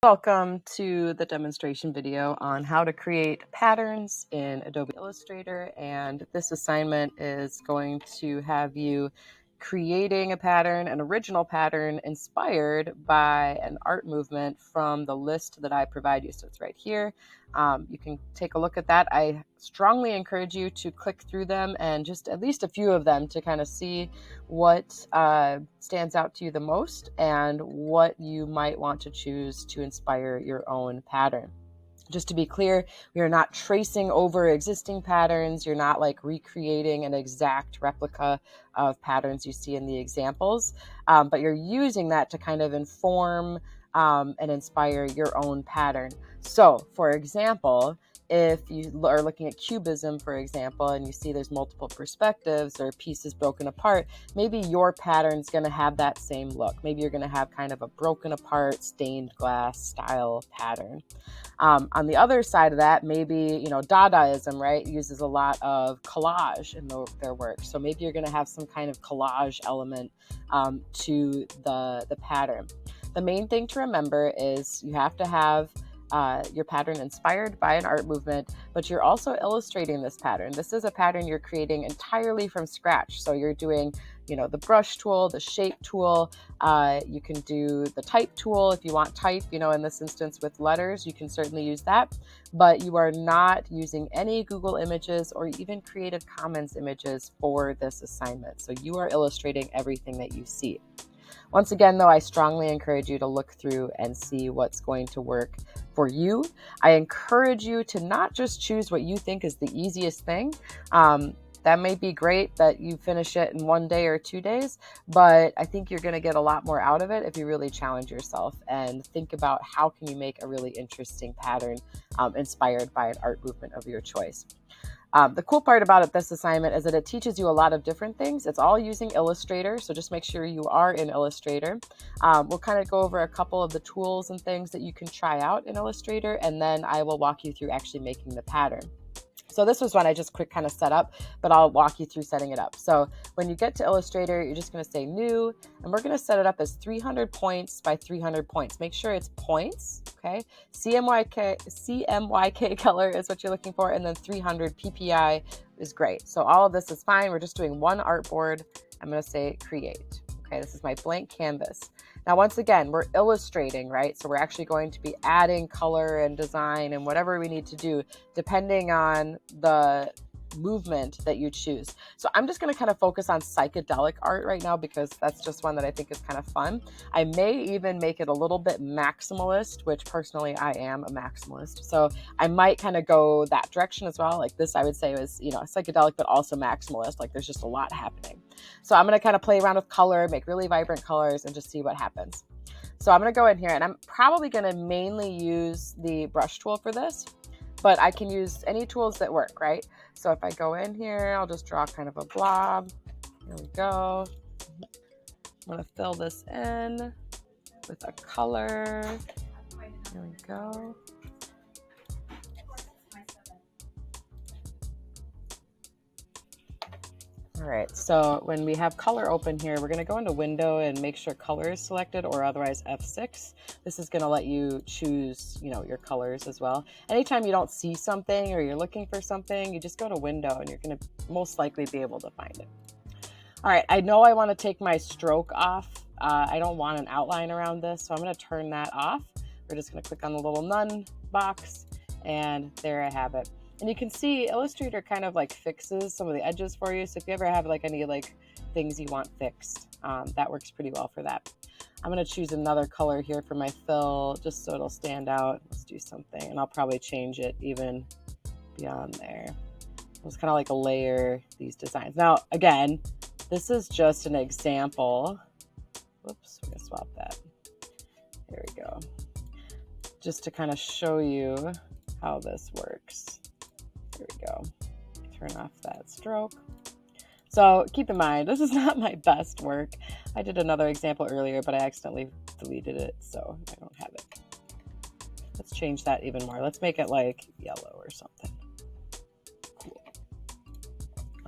Welcome to the demonstration video on how to create patterns in Adobe Illustrator, and this assignment is going to have you creating a pattern, an original pattern inspired by an art movement from the list that I provide you. So it's right here. You can take a look at that. I strongly encourage you to click through them and just at least a few of them to kind of see what stands out to you the most and what you might want to choose to inspire your own pattern. Just to be clear, we are not tracing over existing patterns. You're not like recreating an exact replica of patterns you see in the examples, but you're using that to kind of inform and inspire your own pattern. So, for example, if you are looking at cubism, for example, and you see there's multiple perspectives or pieces broken apart, maybe your pattern's going to have that same look. Maybe you're going to have kind of a broken apart stained glass style pattern. On the other side of that, maybe, Dadaism, right, uses a lot of collage in their work. So maybe you're going to have some kind of collage element to the pattern. The main thing to remember is you have to have your pattern inspired by an art movement, but you're also illustrating this pattern. This is a pattern you're creating entirely from scratch. So you're doing, the brush tool, the shape tool. You can do the type tool if you want type, in this instance with letters, you can certainly use that, but you are not using any Google images or even Creative Commons images for this assignment. So you are illustrating everything that you see. Once again, though, I strongly encourage you to look through and see what's going to work for you. I encourage you to not just choose what you think is the easiest thing. That may be great that you finish it in 1 day or 2 days, but I think you're going to get a lot more out of it if you really challenge yourself and think about how can you make a really interesting pattern inspired by an art movement of your choice. The cool part about this assignment is that it teaches you a lot of different things. It's all using Illustrator, so just make sure you are in Illustrator. We'll kind of go over a couple of the tools and things that you can try out in Illustrator, and then I will walk you through actually making the pattern. So this was one I just quick kind of set up, but I'll walk you through setting it up. So when you get to Illustrator, you're just going to say new, and we're going to set it up as 300 points by 300 points. Make sure it's points, okay? CMYK color is what you're looking for, and then 300 PPI is great. So all of this is fine. We're just doing one artboard. I'm going to say create. Okay, this is my blank canvas. Now, once again, we're illustrating, right? So we're actually going to be adding color and design and whatever we need to do depending on the movement that you choose. So I'm just going to kind of focus on psychedelic art right now because that's just one that I think is kind of fun. I may even make it a little bit maximalist, which personally I am a maximalist. So I might kind of go that direction as well. Like this, I would say was, psychedelic, but also maximalist. Like there's just a lot happening. So I'm going to kind of play around with color, make really vibrant colors and just see what happens. So I'm going to go in here and I'm probably going to mainly use the brush tool for this, but I can use any tools that work, right? So if I go in here, I'll just draw kind of a blob. Here we go. I'm going to fill this in with a color. Here we go. All right, so when we have color open here, we're going to go into window and make sure color is selected, or otherwise F6. This is going to let you choose, your colors as well. Anytime you don't see something or you're looking for something, you just go to window and you're going to most likely be able to find it. All right, I know I want to take my stroke off. I don't want an outline around this, so I'm going to turn that off. We're just going to click on the little none box, and there I have it. And you can see Illustrator kind of like fixes some of the edges for you. So if you ever have like any things you want fixed, that works pretty well for that. I'm going to choose another color here for my fill, just so it'll stand out. Let's do something, and I'll probably change it even beyond there. It's kind of like a layer these designs. Now, again, this is just an example. Whoops, we're going to swap that. There we go. Just to kind of show you how this works. Here we go. turn off that stroke. So keep in mind, this is not my best work. I did another example earlier, but I accidentally deleted it, so I don't have it. Let's change that even more. Let's make it like yellow or something. Cool.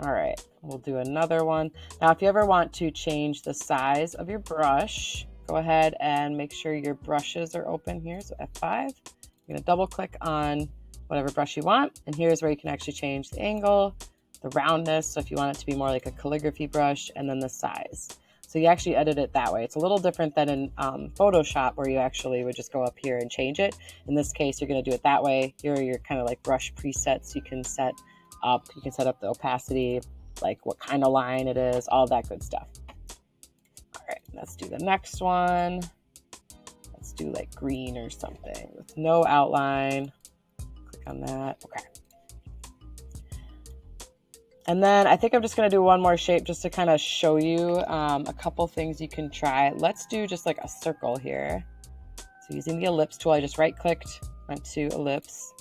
All right, we'll do another one. Now, if you ever want to change the size of your brush, go ahead and make sure your brushes are open here. So F5, you're gonna double click on whatever brush you want. And here's where you can actually change the angle, the roundness, so if you want it to be more like a calligraphy brush, and then the size. So you actually edit it that way. It's a little different than in Photoshop, where you actually would just go up here and change it. In this case, you're gonna do it that way. Here are your kind of like brush presets you can set up. You can set up the opacity, like what kind of line it is, all that good stuff. All right, let's do the next one. Let's do like green or something with no outline. Click on that, okay. And then I think I'm just gonna do one more shape just to kind of show you a couple things you can try. Let's do just like a circle here. So using the ellipse tool, I just right clicked, went to ellipse,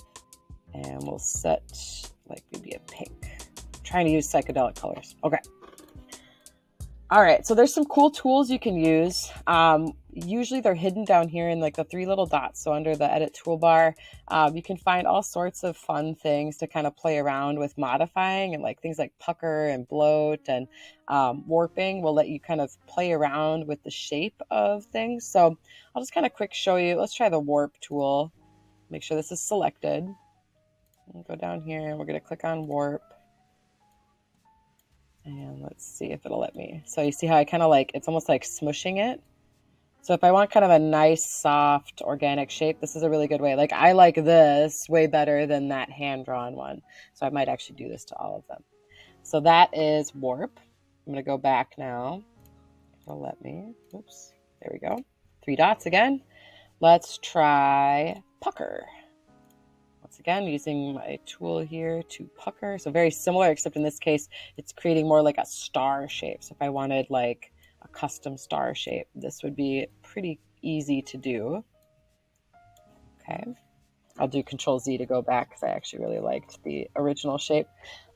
and we'll set like maybe a pink. I'm trying to use psychedelic colors. Okay. All right, so there's some cool tools you can use. Usually they're hidden down here in like the three little dots. So under the edit toolbar, you can find all sorts of fun things to kind of play around with modifying, and like things like pucker and bloat and warping will let you kind of play around with the shape of things. So I'll just kind of quick show you. Let's try the warp tool. Make sure this is selected. We'll go down here and we're going to click on warp. And let's see if it'll let me. So you see how I kind of like, it's almost like smushing it. So if I want kind of a nice, soft, organic shape, this is a really good way. Like I like this way better than that hand-drawn one. So I might actually do this to all of them. So that is warp. I'm going to go back now. It'll let me. Oops. There we go. 3 dots again. Let's try pucker. Once again, using my tool here to pucker. So very similar, except in this case, it's creating more like a star shape. So if I wanted like a custom star shape, this would be pretty easy to do. Okay. I'll do Control Z to go back because I actually really liked the original shape.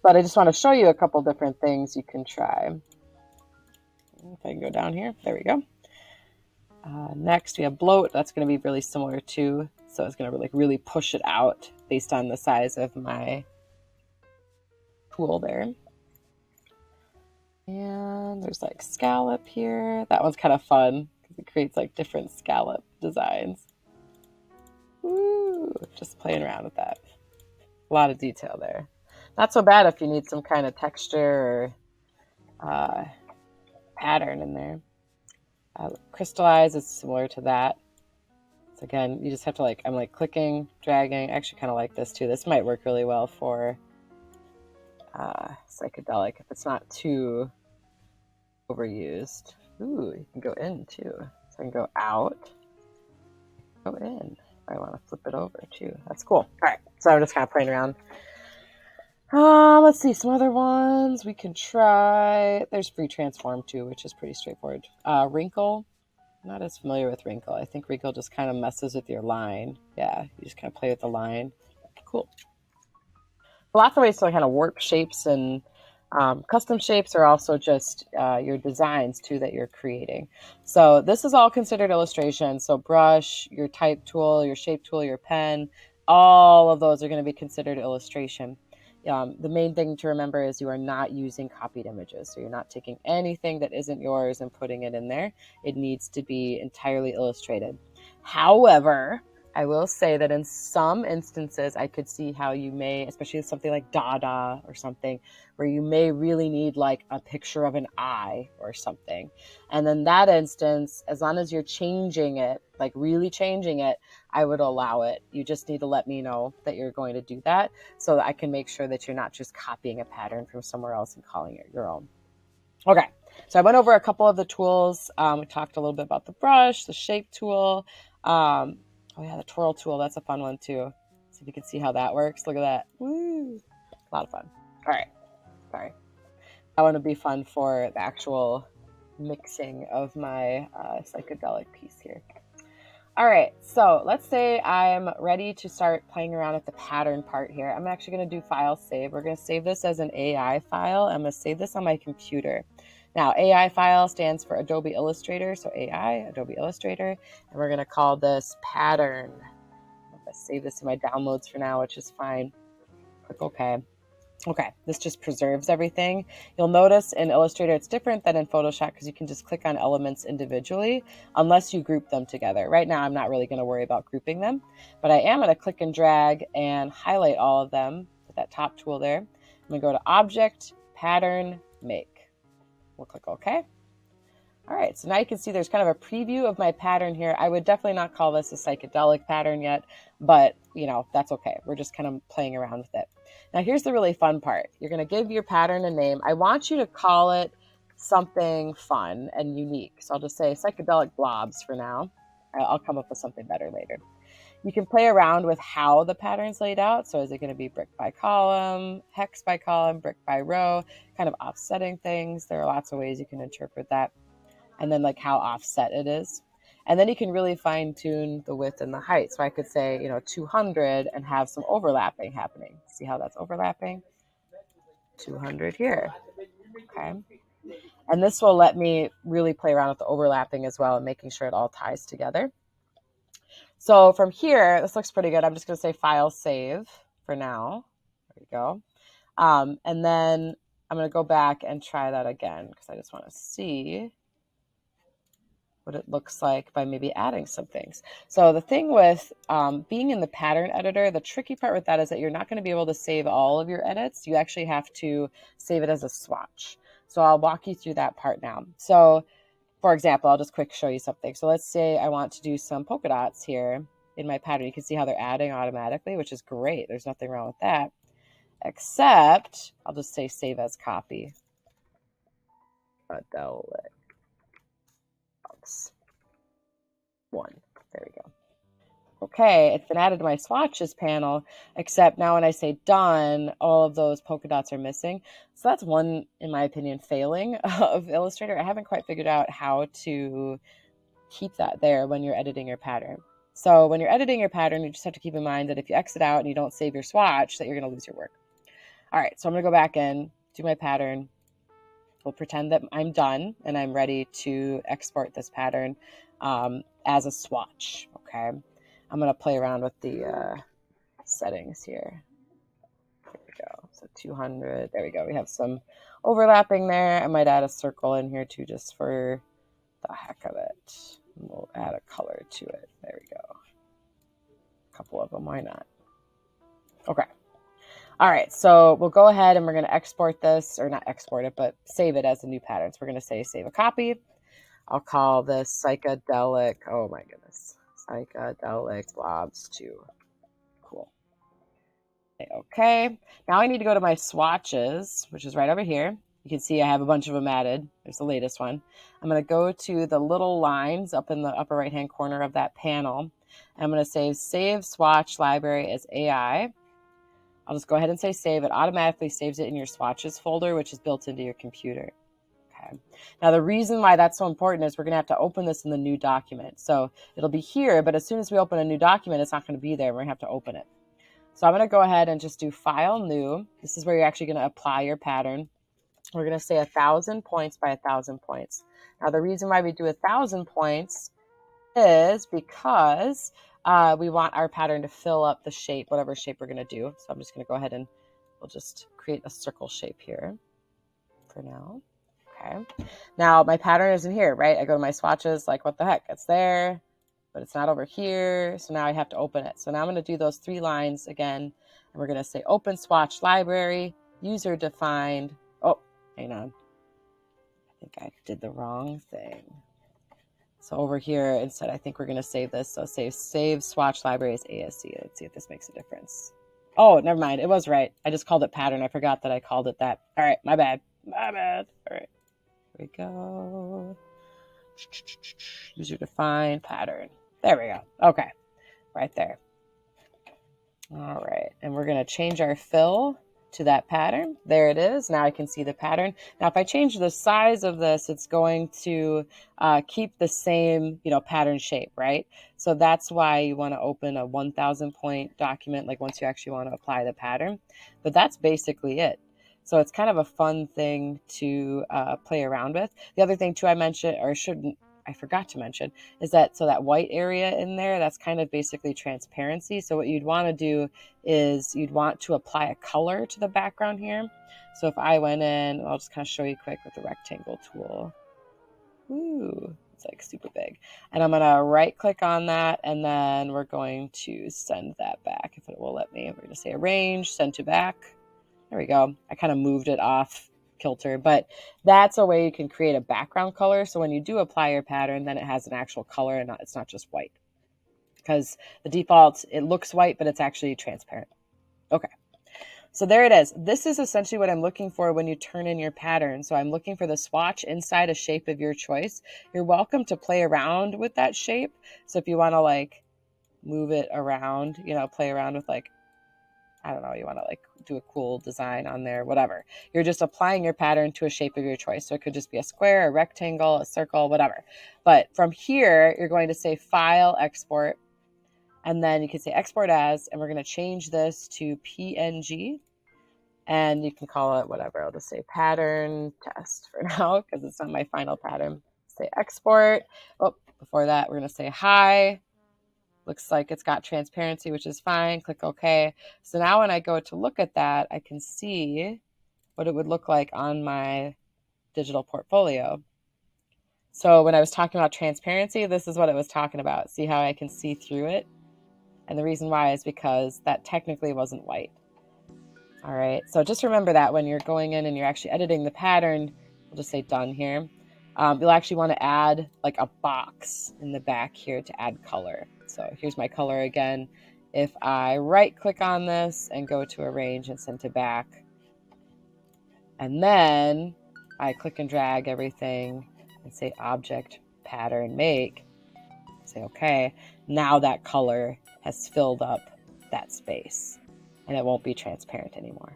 But I just want to show you a couple different things you can try. If I can go down here, there we go. Next, we have bloat. That's going to be really similar too. So it's going to like really push it out based on the size of my tool there. And there's like scallop here. That one's kind of fun because it creates like different scallop designs. Woo, just playing around with that. A lot of detail there. Not so bad if you need some kind of texture or pattern in there. Crystallize is similar to that. So again, you just have to like, I'm like clicking, dragging. I actually kind of like this too. This might work really well for psychedelic if it's not too overused. Ooh, you can go in too. So I can go out, go in. I want to flip it over too. That's cool. All right, so I'm just kind of playing around. Let's see some other ones we can try. There's free transform too, which is pretty straightforward. Wrinkle. I'm not as familiar with wrinkle. I think wrinkle just kind of messes with your line. Yeah, you just kind of play with the line. Cool. Lots of ways to kind of warp shapes, and custom shapes are also just your designs too that you're creating. So this is all considered illustration. So brush, your type tool, your shape tool, your pen, all of those are going to be considered illustration. The main thing to remember is you are not using copied images. So you're not taking anything that isn't yours and putting it in there. It needs to be entirely illustrated. However, I will say that in some instances, I could see how you may, especially with something like Dada or something, where you may really need like a picture of an eye or something. And then that instance, as long as you're changing it, like really changing it, I would allow it. You just need to let me know that you're going to do that so that I can make sure that you're not just copying a pattern from somewhere else and calling it your own. Okay, so I went over a couple of the tools. We talked a little bit about the brush, the shape tool. Oh yeah, the twirl tool, that's a fun one too. So if you can see how that works, look at that. Woo! A lot of fun. All right, sorry. That one would be fun for the actual mixing of my psychedelic piece here. All right, so let's say I'm ready to start playing around with the pattern part here. I'm actually going to do file save. We're going to save this as an AI file. I'm going to save this on my computer. Now, AI file stands for Adobe Illustrator, so AI, Adobe Illustrator, and we're going to call this pattern. I'm going to save this in my downloads for now, which is fine. Click OK. Okay, this just preserves everything. You'll notice in Illustrator it's different than in Photoshop because you can just click on elements individually unless you group them together. Right now I'm not really going to worry about grouping them, but I am going to click and drag and highlight all of them with that top tool there. I'm going to go to Object, Pattern, Make. We'll click OK. All right, so now you can see there's kind of a preview of my pattern here. I would definitely not call this a psychedelic pattern yet, but that's okay. We're just kind of playing around with it. Now here's the really fun part. You're going to give your pattern a name. I want you to call it something fun and unique. So I'll just say psychedelic blobs for now. I'll come up with something better later. You can play around with how the pattern's laid out. So is it going to be brick by column, hex by column, brick by row, kind of offsetting things? There are lots of ways you can interpret that. And then like how offset it is. And then you can really fine tune the width and the height. So I could say, 200 and have some overlapping happening. See how that's overlapping? 200 here. Okay. And this will let me really play around with the overlapping as well and making sure it all ties together. So from here, this looks pretty good. I'm just going to say file save for now. There you go. And then I'm going to go back and try that again because I just want to see what it looks like by maybe adding some things. So the thing with being in the pattern editor, the tricky part with that is that you're not going to be able to save all of your edits. You actually have to save it as a swatch. So I'll walk you through that part now. So for example, I'll just quick show you something. So let's say I want to do some polka dots here in my pattern. You can see how they're adding automatically, which is great. There's nothing wrong with that. Except I'll just say save as copy. One. There we go. Okay, it's been added to my swatches panel, except now when I say done, all of those polka dots are missing. So that's one, in my opinion, failing of Illustrator. I haven't quite figured out how to keep that there when you're editing your pattern. So when you're editing your pattern, you just have to keep in mind that if you exit out and you don't save your swatch, that you're going to lose your work. All right, so I'm going to go back in, do my pattern. We'll pretend that I'm done and I'm ready to export this pattern as a swatch, okay? I'm going to play around with the settings here. There we go. So 200. There we go. We have some overlapping there. I might add a circle in here too just for the heck of it. We'll add a color to it. There we go. A couple of them. Why not? Okay. All right. So we'll go ahead and we're going to export this, or not export it, but save it as a new pattern. So we're going to say save a copy. I'll call this psychedelic. Oh my goodness. Psychedelic blobs 2. Cool. Okay. Now I need to go to my swatches, which is right over here. You can see I have a bunch of them added. There's the latest one. I'm going to go to the little lines up in the upper right-hand corner of that panel. And I'm going to say save swatch library as AI. I'll just go ahead and say save. It automatically saves it in your swatches folder, which is built into your computer. Okay. Now the reason why that's so important is we're going to have to open this in the new document. So it'll be here, but as soon as we open a new document, it's not going to be there. We're going to have to open it. So I'm going to go ahead and just do File, New. This is where you're actually going to apply your pattern. We're going to say 1,000 points by 1,000 points. Now the reason why we do 1,000 points is because we want our pattern to fill up the shape, whatever shape we're going to do. So I'm just going to go ahead and we'll just create a circle shape here for now. Okay. Now my pattern is in here, right? I go to my swatches, like what the heck? It's there, but it's not over here. So now I have to open it. So now I'm going to do those 3 lines again. And we're going to say open swatch library, user defined. Oh, hang on. I think I did the wrong thing. So over here, instead, I think we're going to save this. So save swatch library as ASC. Let's see if this makes a difference. Oh, never mind. It was right. I just called it pattern. I forgot that I called it that. All right. My bad. My bad. All right. Here we go. User defined pattern. There we go. Okay. Right there. All right. And we're going to change our fill to that pattern. There it is. Now I can see the pattern. Now, if I change the size of this, it's going to keep the same, pattern shape, right? So that's why you want to open a 1,000 point document, like once you actually want to apply the pattern. But that's basically it. So it's kind of a fun thing to play around with. The other thing too I forgot to mention, is that that white area in there, that's kind of basically transparency. So what you'd want to do is you'd want to apply a color to the background here. So if I went in, I'll just kind of show you quick with the rectangle tool. Ooh, it's like super big. And I'm going to right click on that, and then we're going to send that back if it will let me. We're going to say arrange, send to back. There we go. I kind of moved it off kilter, but that's a way you can create a background color. So when you do apply your pattern, then it has an actual color and it's not just white, because the default, it looks white, but it's actually transparent. Okay. So there it is. This is essentially what I'm looking for when you turn in your pattern. So I'm looking for the swatch inside a shape of your choice. You're welcome to play around with that shape. So if you want to move it around, play around with I don't know, you want to do a cool design on there, whatever. You're just applying your pattern to a shape of your choice. So it could just be a square, a rectangle, a circle, whatever. But from here, you're going to say File, Export, and then you can say Export As, and we're going to change this to PNG, and you can call it whatever. I'll just say Pattern Test for now because it's not my final pattern. Say Export. Oh, before that, we're going to say Hi. Looks like it's got transparency, which is fine. Click OK. So now when I go to look at that, I can see what it would look like on my digital portfolio. So when I was talking about transparency, this is what it was talking about. See how I can see through it? And the reason why is because that technically wasn't white. All right, so just remember that when you're going in and you're actually editing the pattern, we'll just say done here. You'll actually want to add a box in the back here to add color. So here's my color again. If I right click on this and go to arrange and send to back, and then I click and drag everything and say object pattern make, say okay, now that color has filled up that space and it won't be transparent anymore.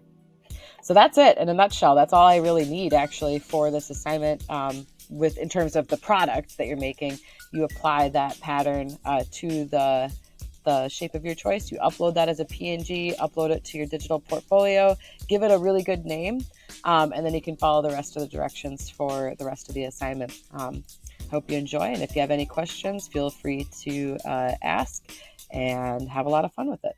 So that's it in a nutshell. That's all I really need actually for this assignment. In terms of the product that you're making, you apply that pattern to the shape of your choice. You upload that as a PNG, upload it to your digital portfolio, give it a really good name, and then you can follow the rest of the directions for the rest of the assignment. Hope you enjoy, and if you have any questions, feel free to ask and have a lot of fun with it.